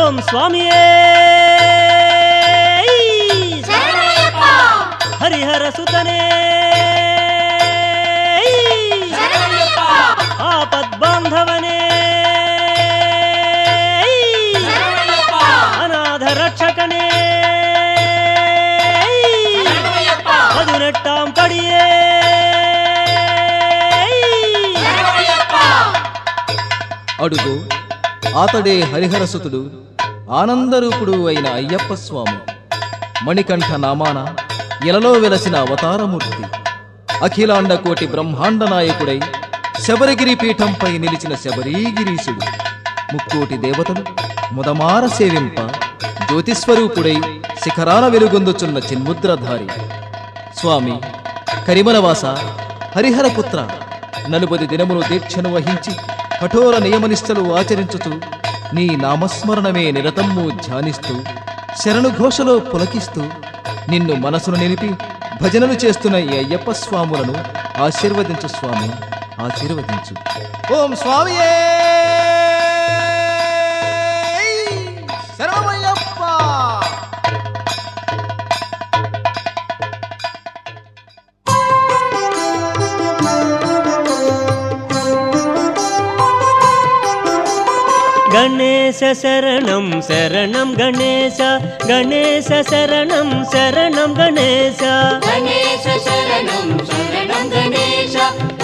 ఓం స్వామియే హరిహర సుతనే ఆపద్బాంధవనే అనాథ రక్షకనే పదునెట్టాం పడియే అడుగు ఆతడే హరిహరసుతుడు ఆనందరూపుడు అయిన అయ్యప్ప స్వామి. మణికంఠ నామాన ఇలలో వెలసిన అవతారమూర్తి. అఖిలాండ కోటి బ్రహ్మాండ నాయకుడై శబరిగిరి పీఠంపై నిలిచిన శబరీగిరీశుడు. ముక్కోటి దేవతలు ముదమార సేవింప జ్యోతిస్వరూపుడై శిఖరాన వెలుగొందుచున్న చిన్ముద్రధారి స్వామి. కరిమలవాస హరిహరపుత్ర, 40 దినములు దీక్షను వహించి కఠోర నియమనిష్టలు ఆచరించుతూ నీ నామస్మరణమే నిరతమ్ము ధ్యానిస్తూ శరణుఘోషలో పులకిస్తూ నిన్ను మనసును నిలిపి భజనలు చేస్తున్న ఈ అయ్యప్ప స్వాములను ఆశీర్వదించు స్వామి, ఆశీర్వదించు. ఓం స్వామియే శరణమయ్యప్ప. గణేశ శరణం శరణం గణేశ, గణేశ శరణం శరణం గణేశ, గణేశ శరణం శరణం గణేశ,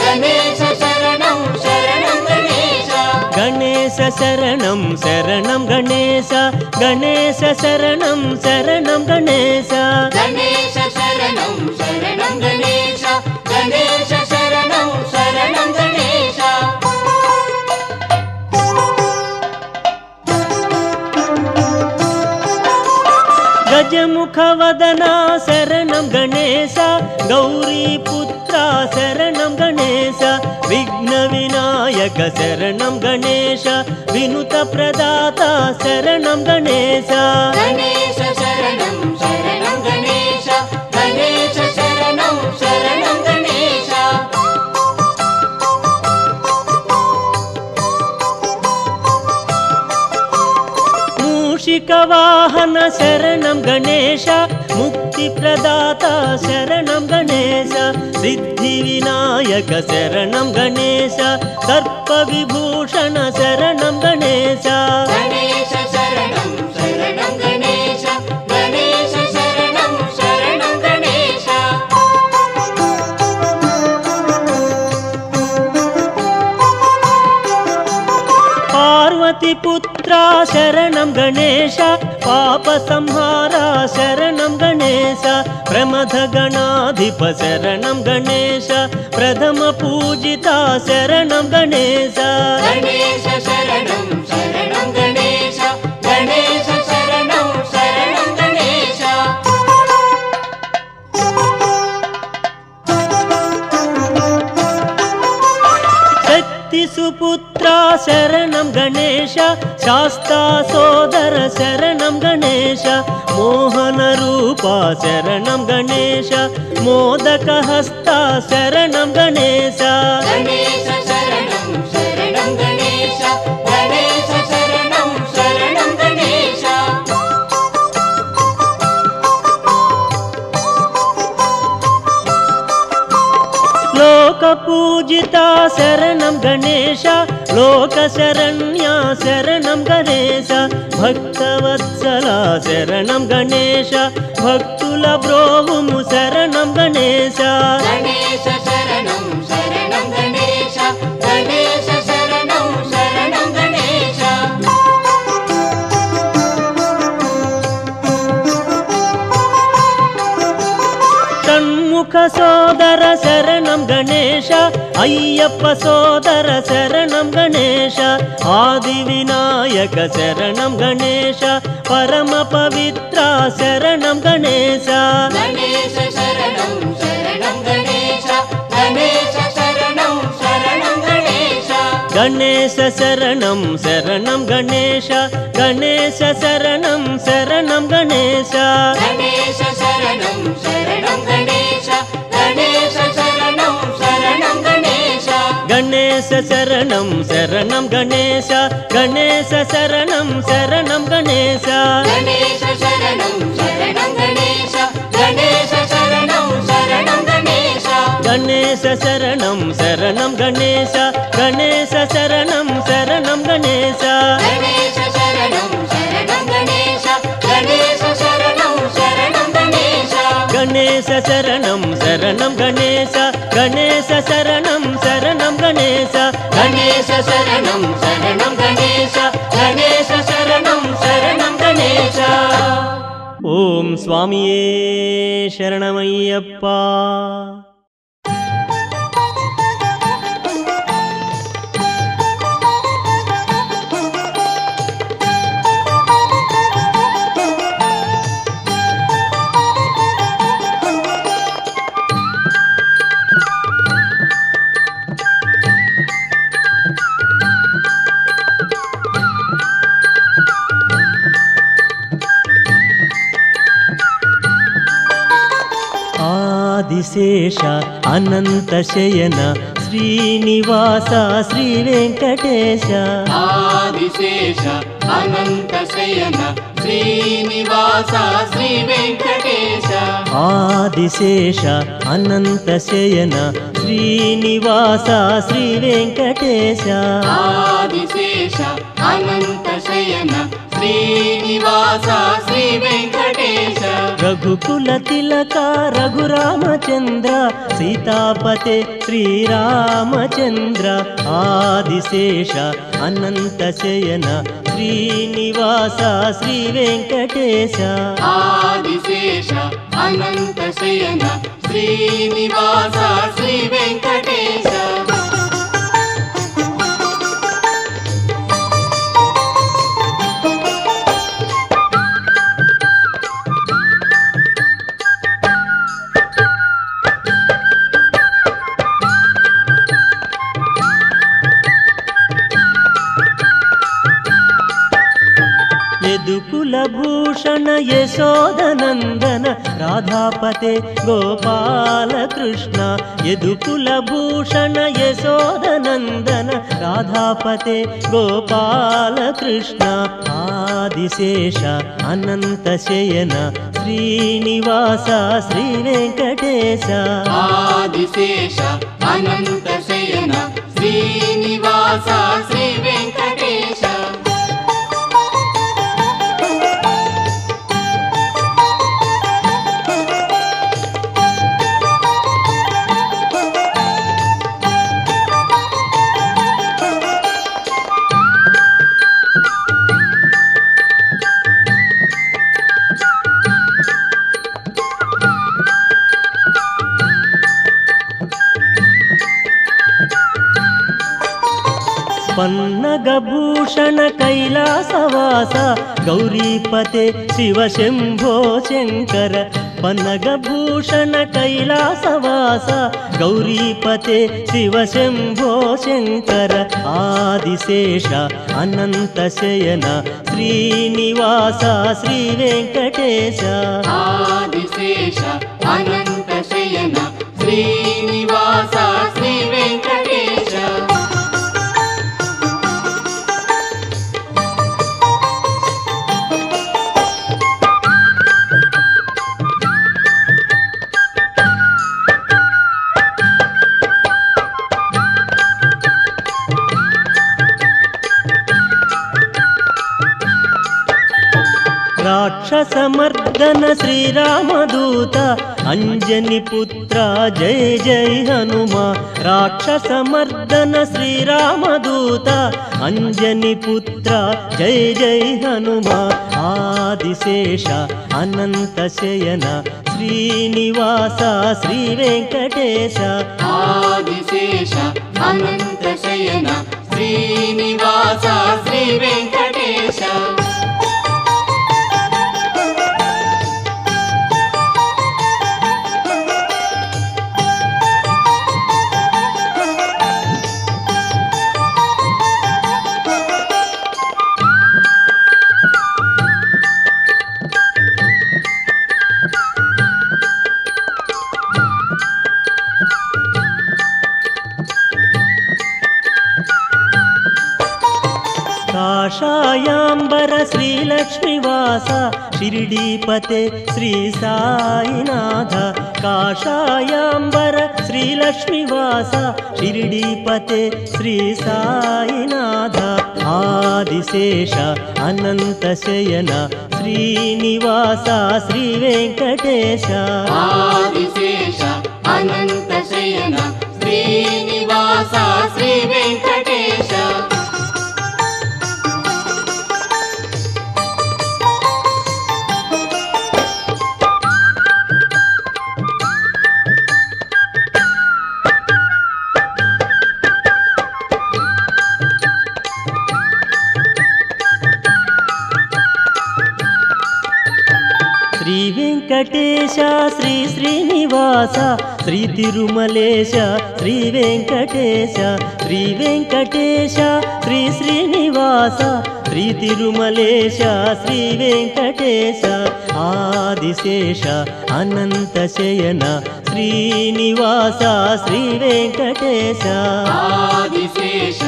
గణేశ శరణం శరణం గణేశ, గణేశ శరణం శరణం గణేశ, గణేశ శరణం శరణం గణేశ, గణేశ శరణం శరణం గణేశ, గణేశ శరణం శరణం గణేశ. గజముఖవదనా శరణం గణేశ, గౌరీపుత్ర శరణం గణేశ, విఘ్న వినాయక శరణం గణేశ, వినుత ప్రదాత శరణం గణేశ, గణేశ శరణం శరణం గణేశ, గణేశ శరణం శరణం గణేశ. మూషిక వాహన శరణం గణేశ, ముక్తి ప్రదాత శరణం గణేశ, సిద్ధి వినాయక శరణం గణేశ, సర్ప విభూషణ శరణం గణేశ, గణేశ శరణం శరణం గణేశ, గణేశ శరణం శరణం గణేశ. పార్వతి పుత్ర శరణం గణేశ, పాప సంహార శరణం గణేశ, ప్రమథ గణాధిప శరణం గణేశ, ప్రథమ పూజిత శరణం గణేశ, గణేశ శరణం శరణం గణేశ, గణేశ శరణం శరణం గణేశ. శక్తి సుపుత్ర శరణం గణేశ, శాస్తా సోదర శరణం గణేశ, మోహన రూప శరణం గణేశ, మోదక హస్త శరణం గణేశ, గణేశ శరణం శరణం గణేశ, గణేశ శరణం శరణం గణేశ. లోక పూజిత శరణం గణేశ, లోక శరణ్య శరణం గణేశ, భక్తవత్సల శరణం గణేశ, భక్తుల బ్రోవుము శరణం గణేశ, గణేశ శరణం శరణం గణేశ, గణేశ శరణం శరణం గణేశ. షణ్ముఖ సోదర శరణం గణేశ, అయ్యప్ప సోదర శరణం గణేశ, ఆది వినాయక శరణం గణేశ, పరమ పవిత్ర శరణం గణేశ, గణేశ శరణం శరణం గణేశ, గణేశ శరణం శరణం గణేశ. గణేశ శరణం శరణం గణేశ, గణేశ శరణం శరణం గణేశ, గణేశ శరణం శరణం గణేశ, గణేశ శరణం శరణం గణేశ. గణేశ శరణం శరణం గణేశ గణేశ శరణం శరణం గణేశ గణేశ శరణం శరణం గణేశ గణేశ శరణం శరణం గణేశ గణేశ శరణం శరణం గణేశ గణేశ శరణం శరణం గణేశ గణేశ శరణం శరణం గణేశ గణేశ శరణం శరణం గణేశ గణేశ శరణం శరణం గణేశ గణేశ శరణం శరణం గణేశ గణేశ శరణం శరణం గణేశ గణేశ శరణం శరణం గణేశ ఓం స్వామియే శరణమయ్యప్ప. ఆదిశేష అనంత శయన శ్రీనివాస శ్రీ వెంకటేశ ఆదిశేష అనంత శయన శ్రీనివాస శ్రీ వెంకటేశ ఆదిశేష అనంత శయన శ్రీనివాస శ్రీ వెంకటేశ ఆదిశేష అనంత శయన శ్రీనివాస శ్రీ వెంకటేశ రఘుకుల తిలక రఘురామచంద్ర సీతాపతే శ్రీరామచంద్ర ఆదిశేష అనంత శయన శ్రీనివాస శ్రీ వెంకటేశ ఆదిశేష అనంత శయన శ్రీనివాస శ్రీ వెంకటేశ యదుకుల భూషణ యశోదనందన రాధాపతే గోపాలకృష్ణ యదుకుల భూషణ యశోదనందన రాధాపతే గోపాలకృష్ణ ఆదిశేష అనంత శయన శ్రీనివాస శ్రీ వెంకటేశ ఆదిశేష అనంత శయన శ్రీనివాస శ్రీ వెంకటేశ పన్నగభూషణ కైలాసవాస గౌరీపతే శివ శంభో శంకర పన్నగభూషణ కైలాసవాస గౌరీపతే శివ శంభో శంకర ఆదిశేష అనంత శయన శ్రీనివాస శ్రీ వెంకటేశ ఆదిశేష అనంత శయన శ్రీనివాస శ్రీ వెంకటేశ రాక్షసమర్దన శ్రీరామదూత అంజని పుత్ర జయ జయ హనుమ రాక్షసమర్దన శ్రీరామదూత అంజని పుత్ర జయ జయ హనుమ ఆదిశేష అనంత శయన శ్రీనివాస శ్రీ వెంకటేశ ఆదిశేష అనంత శయన శ్రీనివాస శ్రీ వెంకటేశ కాషాయాంబర శ్రీలక్ష్మీవాస షిరిడీపతే శ్రీ సాయినాథ కాషాయాంబర శ్రీలక్ష్మీవాస షిరిడీపతే శ్రీ సాయినాథ ఆదిశేష అనంత శయన శ్రీనివాస శ్రీ వెంకటేశ ఆదిశేష అనంత శయన శ్రీనివాస శ్రీ వెంకటేశ శ్రీ వెంకటేశ శ్రీ శ్రీనివాస శ్రీ తిరుమలేశ శ్రీ వెంకటేశ శ్రీ వెంకటేశ శ్రీ శ్రీనివాస శ్రీ తిరుమలేశ శ్రీ వెంకటేశ ఆదిశేష అనంత శయన శ్రీనివాస శ్రీ వెంకటేశ ఆదిశేష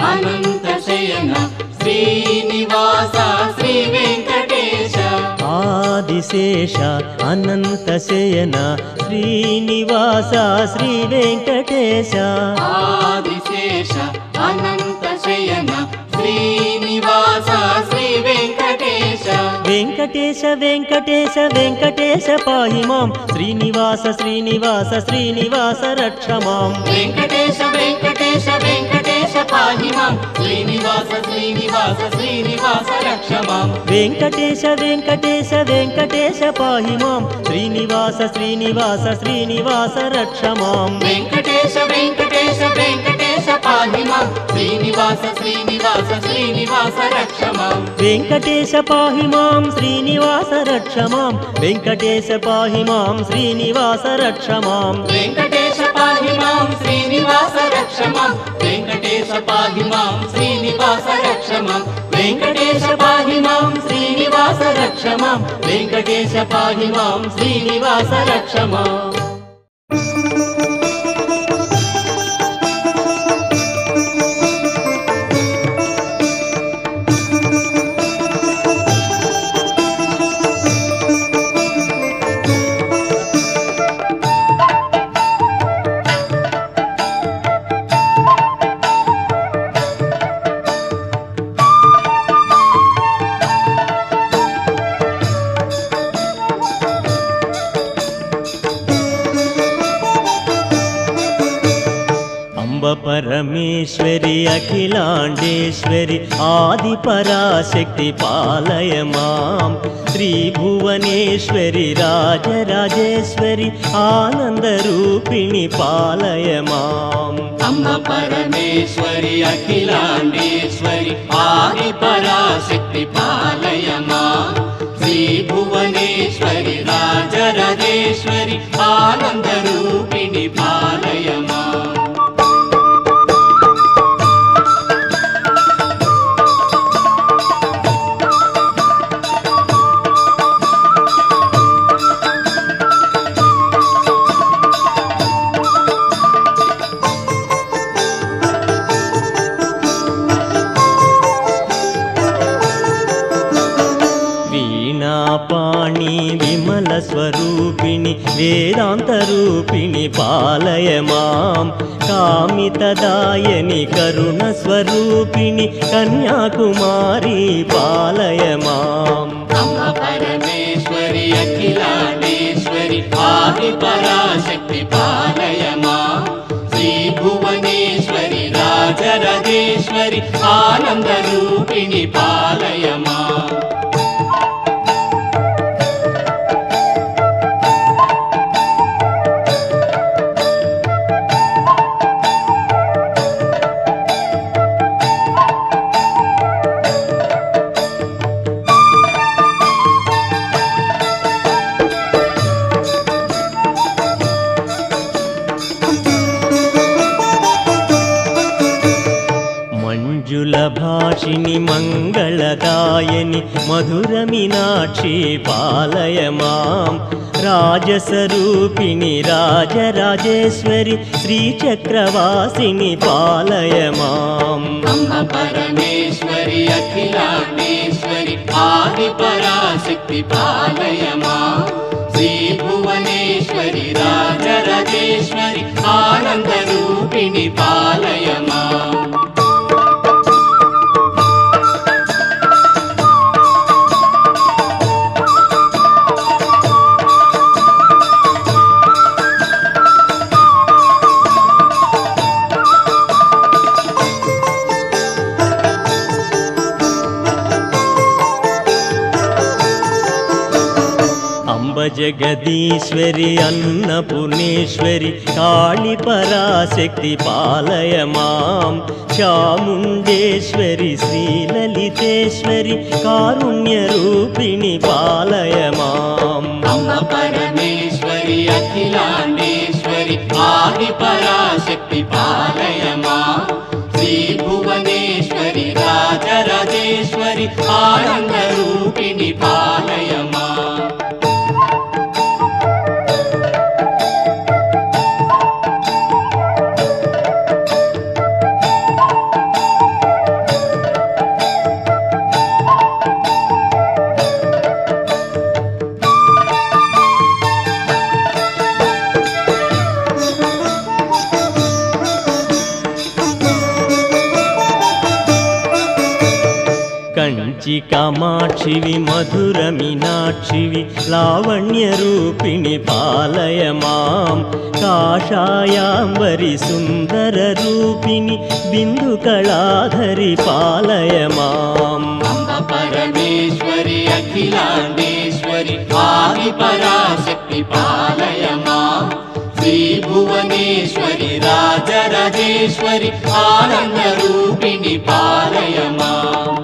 అనంత శయన శ్రీనివాస శ్రీ వెంకటేశ ఆదిశేష అనంత శయన శ్రీనివాస శ్రీ వెంకటేశ ఆదిశేష అనంత శయన శ్రీనివాస శ్రీ వెంకటేశ వెంకటేశ వెంకటేశ వెంకటేశ పాహి మాం శ్రీనివాస శ్రీనివాస శ్రీనివాస రక్ష మాం వెంకటేశ వెంకటేశ వెంకటేశ పాహి మాం శ్రీనివాస శ్రీనివాస శ్రీనివాస రక్ష మాం వెంకటేశ వెంకటేశ వెంకటేశ పాహి మాం శ్రీనివాస శ్రీనివాస శ్రీనివాస రక్ష మాం వెంకటేశ వెంకటేశ వెంకటేశ పాహి మాం శ్రీనివాస శ్రీనివాస శ్రీనివాస రక్ష మాం వెంకటేశ పాహి మాం శ్రీనివాస రక్ష మాం వెంకటేశ పాహి మాం శ్రీనివాస రక్ష మాం వెంకటేశ పాహి మాం శ్రీనివాస రక్ష మాం వెంకటేశ పాహి మాం శ్రీనివాస రక్ష మాం వెంకటేశ పాహి మాం శ్రీనివాస రక్ష మాం వెంకటేశ పాహి మాం శ్రీనివాస రక్ష మాం పరమేశ్వరి అఖిలాండేశ్వరి ఆది పరాశక్తి పాలయ మాం శ్రీ భువనేశ్వరి రాజరాజేశ్వరి ఆనంద రూపిణి పాలయ మాం అమ్మ పరమేశ్వరి అఖిలాండేశ్వరి ఆది పరాశక్తి పాలయ మాం శ్రీ భువనేశ్వరి రాజరాజేశ్వరి ఆనంద రూపిణి పాలయ మాం పాణి విమల స్వరూపిణి వేదాంత రూపిణి పాలయ మాం కామితదాయని కరుణ స్వరూపిణి కన్యాకుమారి పాలయ మాం అమ్మ పరమేశ్వరి అఖిలాండేశ్వరి ఆది పరాశక్తి పాలయ మాం శ్రీ భువనేశ్వరి రాజరాజేశ్వరి ఆనంద రూపిణి పాలయ మాం భాషిని మంగళదాయని మధుర మీనాక్షి పాలయ మాం రాజస్వరూపిణి రాజరాజేశ్వరి శ్రీచక్రవాసిని పాలయ మాం అమ్మ పరమేశ్వరి పరమేశ్వరి అఖిలాండేశ్వరి ఆది పరాశక్తి పాలయ మాం శ్రీ భువనేశ్వరి రాజరాజేశ్వరి ఆనంద రూపిణి పాలయ మాం జగదీశ్వరి అన్నపూర్ణేశ్వరి కాళీ పరాశక్తి పాలయ మాం చాముండేశ్వరి శ్రీలలితేశ్వరి కారుణ్య రూపిణి పాలయ మాం అమ్మ పరమేశ్వరి అఖిలాండేశ్వరి ఆది పరాశక్తి పాలయ మాం శ్రీ భువనేశ్వరి రాజరాజేశ్వరి ఆనంద రూపిణి పాలయ మాం కంచి కామాక్షివి మధుర మీనాక్షివి లావణ్య రూపిణి పాలయ మాం కాషాయాంబరి సుందర రూపిణి బిందు కళాధరి పాలయ మాం అమ్మ పరమేశ్వరి అఖిలాండేశ్వరి ఆది పరాశక్తి పాలయ మాం శ్రీ భువనేశ్వరి రాజరాజేశ్వరి ఆనంద రూపిణి పాలయ మాం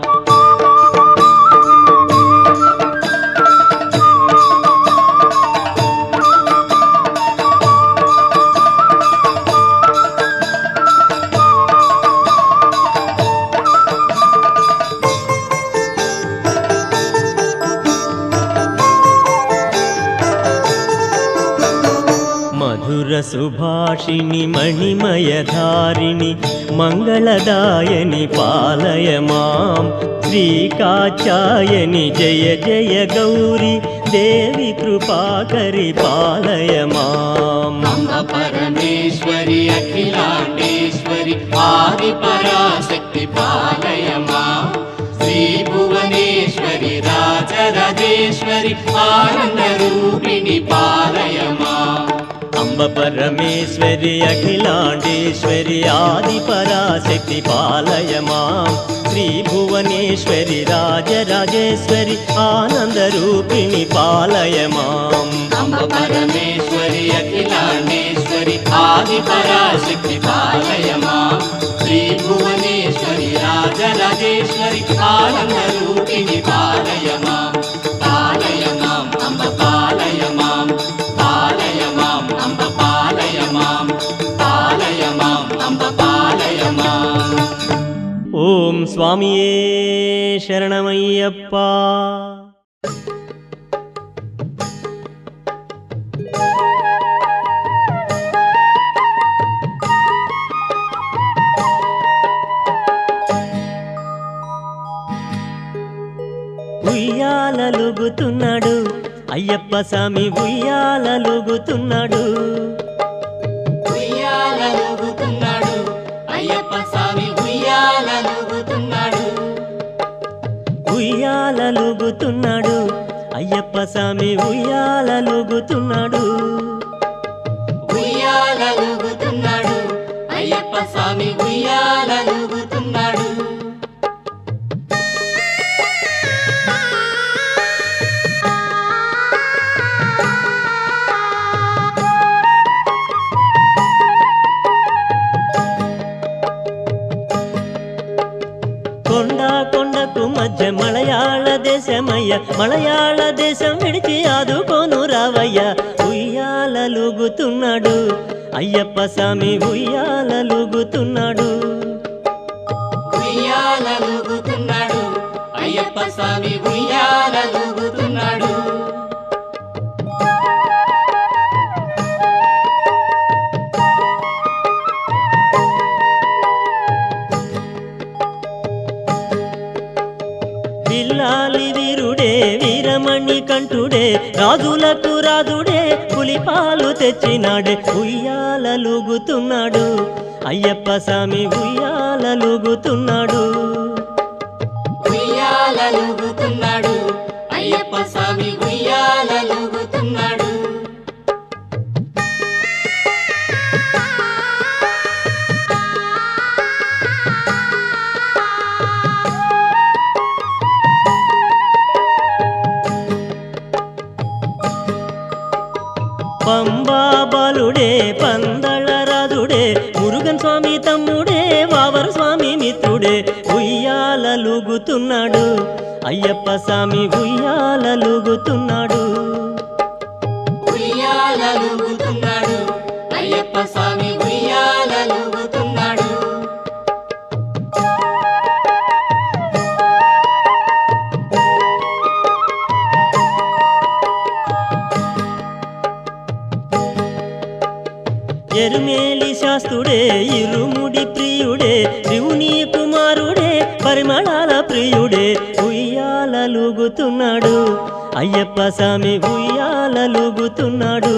సుభాషిణి మణిమయధారిణి మంగళదాయని పాలయ మాం శ్రీకాచాయని జయ జయ గౌరి దేవి కృపాకరి పాలయ మాం అమ్మ పరమేశ్వరి అఖిలాండేశ్వరి ఆది పరాశక్తి పాలయ మాం శ్రీ భువనేశ్వరి రాజరాజేశ్వరి ఆనంద రూపిణి పాలయ మాం అంబ పరమేశ్వరి అఖిలాండేశ్వరి ఆది పరాశక్తి పాలయ మాం శ్రీ భువనేశ్వరి రాజరాజేశ్వరి ఆనంద రూపిణి పాలయ మాం అంబ పరమేశ్వరి అఖిలాండేశ్వరి ఆది పరాశక్తి పాలయ మాం శ్రీ భువనేశ్వరి రాజరాజేశ్వరి ఆనంద రూపిణి పాలయ మాం పాలయ మాం అంబ పాలయ మాం పాలయ మాం అంబ పాలయ మాం పాలయ మాం అంబ పాలయ మాం ఓం స్వామియే శరణమయ్యప్ప. ఉయ్యాలలుగుతున్నాడు అయ్యప్ప స్వామి ఉయ్యాలలుగుతున్నాడు ఉయ్యాలలుగుతున్నాడు అయ్యప్ప స్వామి ఉయ్యాలలుగుతున్నాడు ఉయ్యాలలుగుతున్నాడు అయ్యప్ప స్వామి ఉయ్యాలలుగుతున్నాడు ఉయ్యాలలుగుతున్నాడు అయ్యప్ప స్వామి ఉయ్యాలలుగుతున్నాడు కొండకు మధ్య మలయాళ దేశమయ్య మలయాళ దేశం విడిచి ఆదుకోను రావయ్య ఉయ్యాలలుగుతున్నాడు అయ్యప్ప స్వామి ఉయ్యాలలుగుతున్నాడు ఉయ్యాలలుగుతున్నాడు అయ్యప్ప స్వామి ఉయ్యాలలుగుతున్నాడు విల్లాలి వీరుడే వీరమణి కంఠుడే రాజులకు రాజుడే పులిపాలు తెచ్చినాడే ఉయ్యాలలుగుతున్నాడు అయ్యప్ప స్వామి ఉయ్యాలలుగుతున్నాడు ఉయ్యాలలుగుతున్నాడు అయ్యప్ప స్వామి ఉయ్యాలలుగుతున్నాడు పంబా బాలుడే పందళ రాజుడే మురుగన్ స్వామి తమ్ముడే వావర స్వామి మిత్రుడే ఉయ్యాలలుగుతున్నాడు అయ్యప్ప స్వామి ఉయ్యాలలుగుతున్నాడు ఉయ్యాలలుగుతున్నాడు అయ్యప్ప స్వామి ఉయ్యాలలుగుతున్నాడు ఎరుమేలి శాస్త్రుడే ఇరుముడి ప్రియుడే శివుని కుమారుడే పరిమళాల ప్రియుడే ఉయ్యాలలుగుతున్నాడు అయ్యప్ప స్వామి ఉయ్యాలలుగుతున్నాడు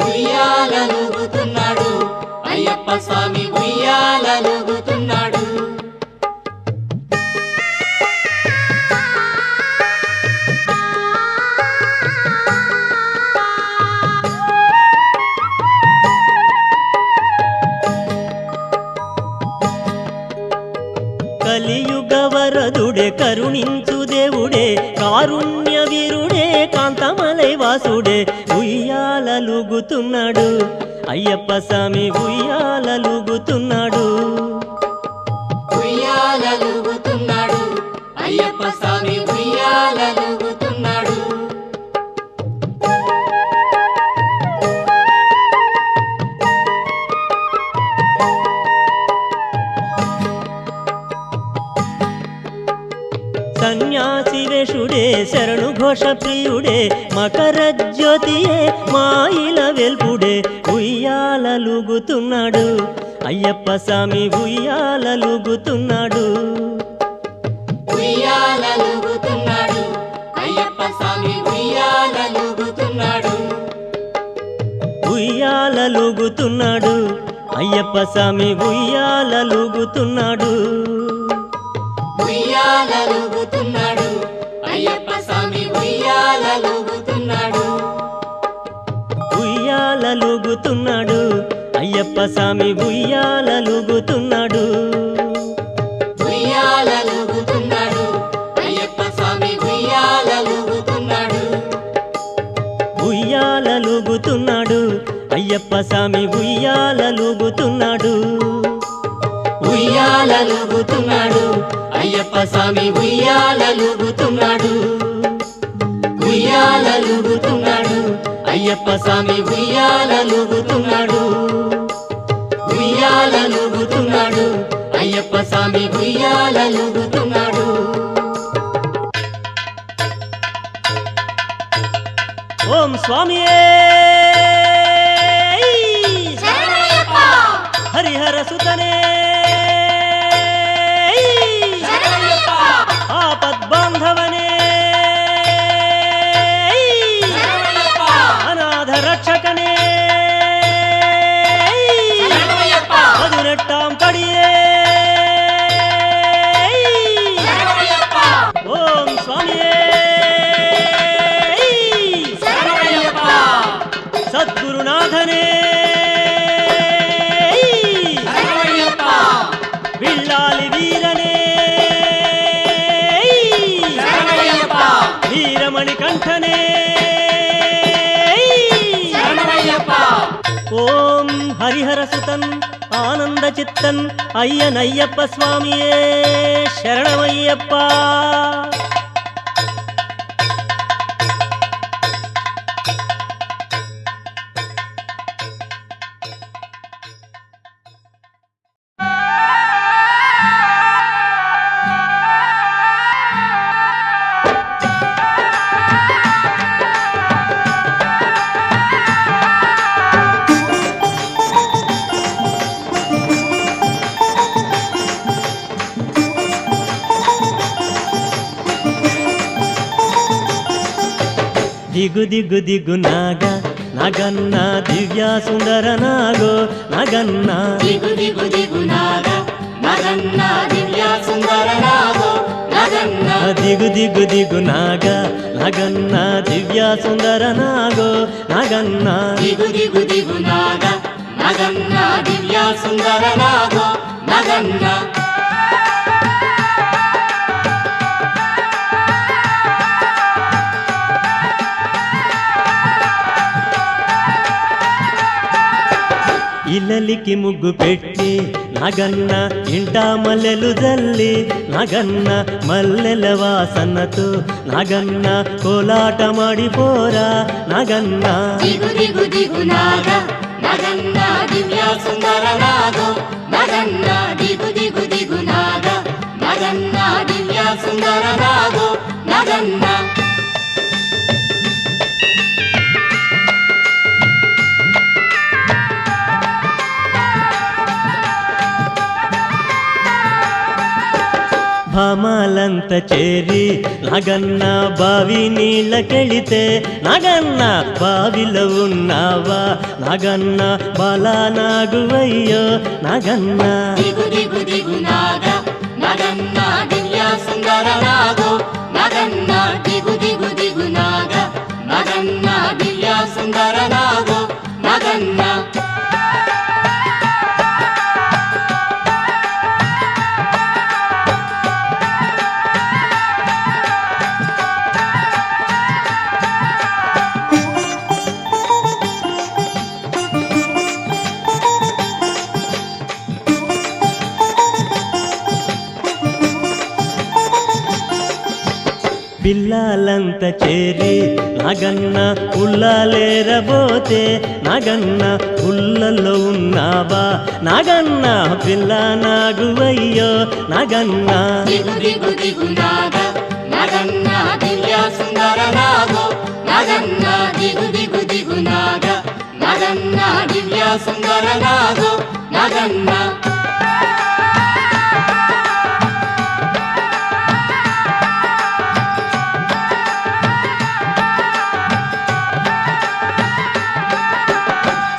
ఉయ్యాలలుగుతున్నాడు అయ్యప్ప స్వామి ఉయ్యాలలుగుతున్నాడు కలియుగ వరదుడే కరుణించు దేవుడే కారుణ్య వీరుడే కాంతమలై వాసుడే ఉయ్యాలలుగుతున్నాడు అయ్యప్ప స్వామి ఉయ్యాలలుగుతున్నాడు ఉయ్యాలలుగుతున్నాడు అయ్యప్ప స్వామి ఉయ్యాలలుగుతున్నాడు సన్యాసి వేషుడే శరణు ఘోష ప్రియుడే మకర జ్యోతియే మాయిల వెల్పుడే ఉయ్యాలలుగుతున్నాడు అయ్యప్ప స్వామి ఉయ్యాలలుగుతున్నాడు ఉయ్యాలలుగుతున్నాడు అయ్యప్ప స్వామి ఉయ్యాలలుగుతున్నాడు ఉయ్యాలలుగుతున్నాడు అయ్యప్ప స్వామి ఉయ్యాలలుగుతున్నాడు ఉయ్యాలలుగుతున్నాడు అయ్యప్ప స్వామి ఉయ్యాలలుగుతున్నాడు ఉయ్యాలలుగుతున్నాడు అయ్యప్ప స్వామి ఉయ్యాలలుగుతున్నాడు ఉయ్యాలలుగుతున్నాడు అయ్యప్ప స్వామి ఉయ్యాలలుగుతున్నాడు ఉయ్యాలలుగుతున్నాడు అయ్యప్ప స్వామి ఉయ్యాలలుగుతున్నాడు ఉయ్యాలలుగుతున్నాడు అయ్యప్ప స్వామి ఉయ్యాలలుగుతున్నాడు ఉయ్యాలలుగుతున్నాడు అయ్యప్ప స్వామి ఉయ్యాలలుగుతున్నాడు ఉయ్యాలలుగుతున్నాడు అయ్యప్ప స్వామి ఉయ్యాలలుగుతున్నాడు ఓం స్వామియే హరిహర సుతనే ఆపద్బాంధవనే అనాథ రక్షకనే పదునెట్టాం పడియే ఓం స్వామియే సద్గురునాథనే విల్లాలి వీరనే వీరమణి కంఠనే ఓం హరిహర సుతన్ ఆనంద చిత్తన్ అయ్యనయ్యప్ప స్వామియే శరణమయ్యప్ప దిగు దిగు దిగు నాగ నగన్న దివ్య సుందర నాగో నగన్న దిగు దిగు దిగు నాగ నగన్న దివ్య సుందర నాగో నగన్న దిగు దిగు దిగు నాగ నగన్న దివ్య సుందర నాగో నగన్న దిగు దిగు దిగు నాగ నగన్న దివ్య సుందర నాగో నగన్న ఇల్లలికి ముగ్గు పెట్టి నగన్న ఇంట మల్లెలు జల్లి నగన్న మల్లెల వాసనతో నగన్న కోలాటమాడిపోరా నగన్న దిగు దిగు దిగు నాగ నగన్న దివ్య సుందర నాగో నగన్న దిగు దిగు దిగు నాగ నగన్న దివ్య సుందర నాగో నగన్న భామాలంత చేరి నగన్న బావి నీళ్ళకెళితే నగన్న బావిలో ఉన్నావా నగన్న బాలా నాగువయ్యో నగన్న దిగు దిగు దిగు నాగ నగన్న దివ్య సుందర నాగో నగన్న దిగు దిగు దిగు నాగ నగన్న దివ్య సుందర నాగో నగన్న పిల్లలంత చేరి నగన్న ఉల్లలేరబోతే నగన్న ఉల్లలో ఉన్నావా నగన్న పిల్ల నాగువయ్యో నగన్న దిగు దిగు దిగు నాగ నగన్న దివ్య సుందర నాగో నగన్న దిగు దిగు దిగు నాగ నగన్న దివ్య సుందర నాగో నగన్న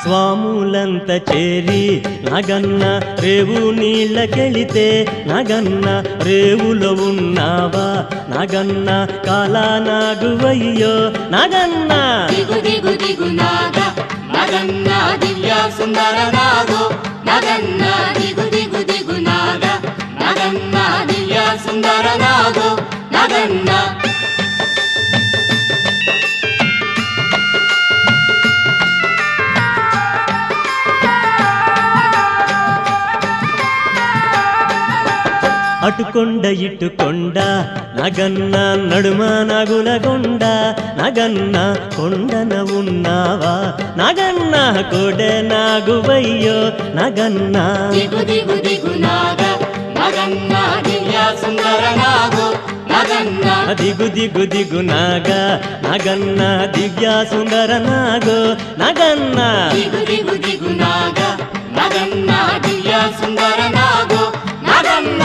స్వాములంత చేరి నగన్న రేవు నీళ్ళకెళితే నగన్న రేవులో ఉన్నావా నగన్న కాలా నాగువయ్యో నగన్న దిగు దిగు దిగు నాగ నగన్న దివ్య సుందర నాగో నగన్న దిగు దిగు దిగు నాగ నగన్న దివ్య సుందర నాగో నగన్న అటుకొండ ఇటుకొండ నగన్న నడుమ నగులగొండ నగన్న కొండన ఉన్నావా నగన్న కోడె నాగువయ్యో నగన్న దిగు దిగు దిగు నాగ నగన్న దివ్య సుందర నాగో నగన్న దిగు దిగు దిగు నాగ నగన్న దివ్య సుందర నాగో నగన్న దిగు దిగు దిగు నాగ నగన్న దివ్య సుందర నాగో నగన్న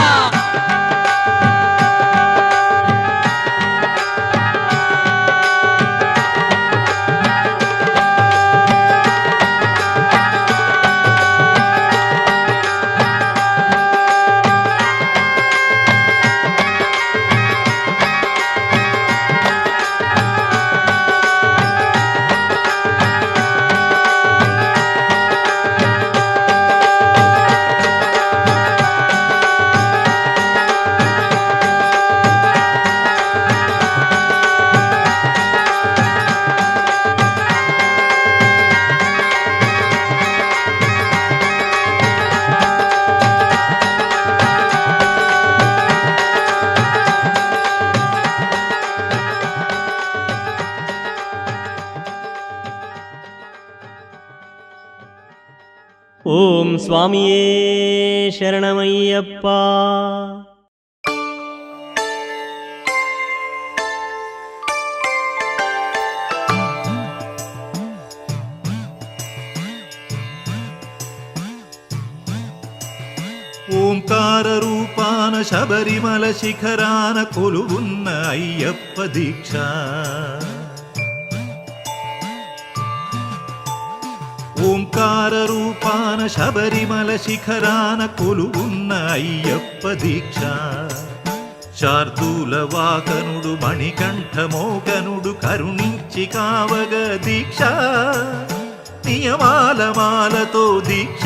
ఓం స్వామియే శరణమయ్యప్ప. ఓంకార రూపాన శబరిమల శిఖరాన కొలువున్న అయ్యప్ప దీక్ష ఓంకార రూపాన శబరిమల శిఖరాన కొలువున్న అయ్యప్ప దీక్ష శార్దూల వాకనుడు మణికంఠమోకనుడు కరుణించి కావగ దీక్ష నియమాల మాలతో దీక్ష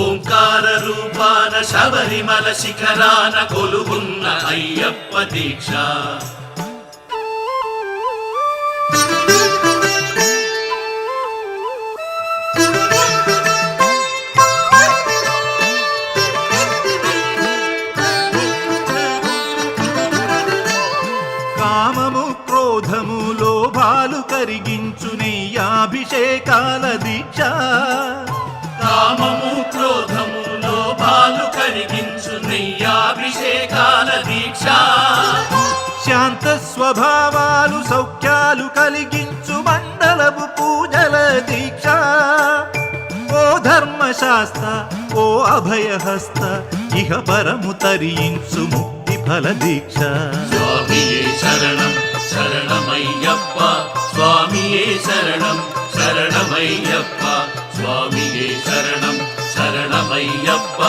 ఓంకార రూపాన శబరిమల శిఖరాన కొలువున్న అయ్యప్ప దీక్ష కామము క్రోధము లోభాలు కరిగించు నెయ్యాభిషేకాల దీక్ష కామము క్రోధము లోభాలు కరిగించు నెయ్యాభిషేకాల దీక్ష శాంత స్వభావాలు సౌఖ్యాలు కలిగించు మండలపు పూజల దీక్ష ఓ ధర్మశాస్త్ర ఓ అభయహస్త ఇహ పరము తరించు ముక్తి ఫల దీక్ష స్వామియే శరణం శరణమయ్యప్ప స్వామియే శరణం శరణమయ్యప్ప స్వామియే శరణం శరణమయ్యప్ప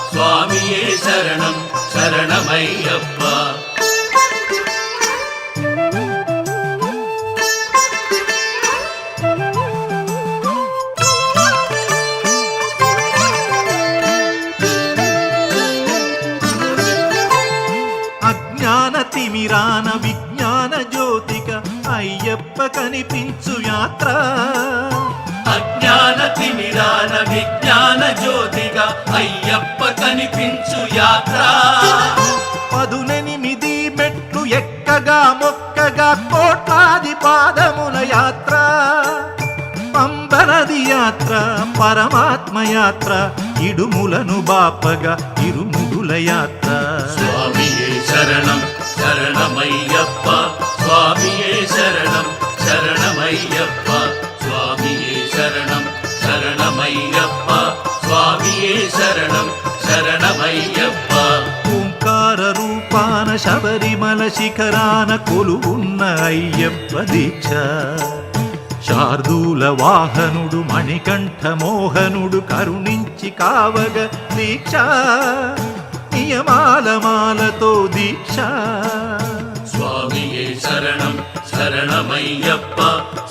స్వామియే శరణం శరణమయ్యప్ప అజ్ఞాన తిమిరాన విజ్ఞాన జ్యోతిక అయ్యప్ప కనిపించు యాత్ర అజ్ఞాన తిమిరాన విజ్ఞాన జ్యోతిగా అయ్యప్ప కనిపించు యాత్ర 18 మెట్లు ఎక్కగా మొక్కగా కోట్లాది పాదముల యాత్ర పంబనది యాత్ర పరమాత్మ యాత్ర ఇడుములను బాపగా ఇరుముడుల యాత్ర స్వామియే శరణం శరణమయ్యప్ప స్వామియే శరణం శరణమయ్యప్ప స్వామియే శరణం శరణమయ్యప్ప స్వామియే శరణం శరణమయ్యప్ప ఓంకార రూపాన శబరిమల శిఖరాన కొలువున్న అయ్యప్ప దీక్ష శార్దూల వాహనుడు మణికంఠ మోహనుడు కరుణించి కావగ దీక్ష నియమాల మాలతో దీక్ష స్వామియే శరణం శరణమయ్యప్ప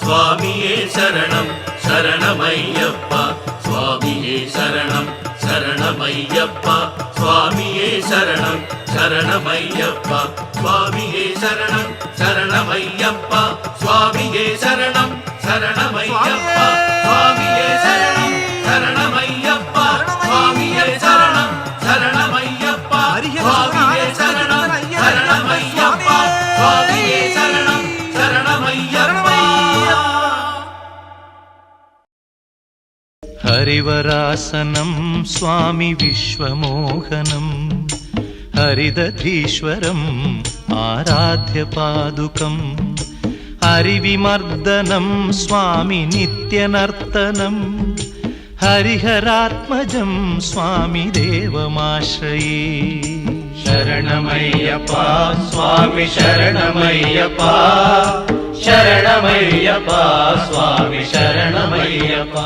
స్వామియే శరణం శరణమయ్యప్ప స్వామియే శరణం శరణమయ్యప్ప స్వామియే శరణం శరణమయ్యప్ప స్వామియే శరణం శరణమయ్యప్ప స్వామియే శరణం శరణమయ్యప్ప స్వామియే శరణం శరణమయ్యప్ప స్వామియే శరణం శరణమయ్యప్ప స్వామియే శరణం శరణమయ్యప్ప స్వామియే శరణం శరణమయ్యప్ప హరివరాసనం స్వామి విశ్వమోహనం హరిదధీశ్వరం ఆరాధ్య పాదుకం హరివిమర్దనం స్వామి నిత్యనర్తనం హరిహరాత్మజం స్వామి దేవమాశ్రయే శరణమయ్యప్ప స్వామి శరణమయ్యప్ప శరణమయ్యప్ప స్వామి శరణమయ్యప్ప